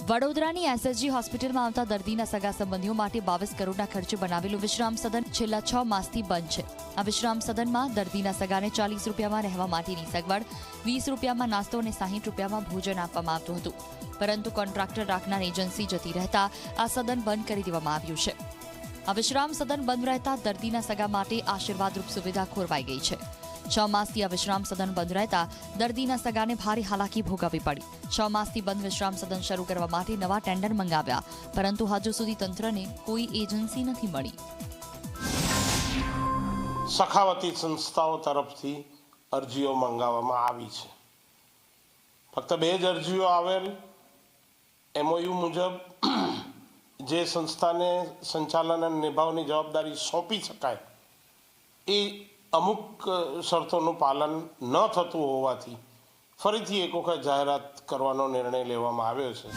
વડોદરાની એસએસજી હોસ્પિટલમાં આવતા દર્દીના સગા સંબંધીઓ માટે 22 કરોડના ખર્ચે બનાવેલું વિશ્રામ સદન છેલ્લા 6 માસથી બંધ છે. આ વિશ્રામ સદનમાં દર્દીના સગાને 40 રૂપિયામાં રહેવા માટેની સગવડ, 20 રૂપિયામાં નાસ્તો અને 60 રૂપિયામાં ભોજન આપવામાં આવતું હતું. પરંતુ કોન્ટ્રાક્ટર રાખનાર એજન્સી જતી રહેતા આ સદન બંધ કરી દેવામાં આવ્યું છે. આ વિશ્રામ સદન બંધ રહેતા દર્દીના સગા માટે આશીર્વાદરૂપ સુવિધા ખોરવાઈ ગઈ છે. 6 માસથી આ વિશ્રામ સદન બંધ રહેતા દર્દીના સગાને ભારે હાલાકી ભોગવવી પડી. 6 માસથી બંધ વિશ્રામ સદન શરૂ કરવા માટે નવા ટેન્ડર મંગાવ્યા, પરંતુ હજુ સુધી તંત્રને કોઈ એજન્સી નથી મળી. સખાવતી સંસ્થાઓ તરફથી અરજીઓ મંગાવવામાં આવી છે. ફક્ત 2 જ અરજીઓ આવેલ. MOU મુજબ જે સંસ્થાને સંચાલન અને નિભાવવાની જવાબદારી સોંપી શકાય એ અમુક શરતોનું પાલન ન થતું હોવાથી ફરીથી એક વખત જાહેરાત કરવાનો નિર્ણય લેવામાં આવ્યો છે.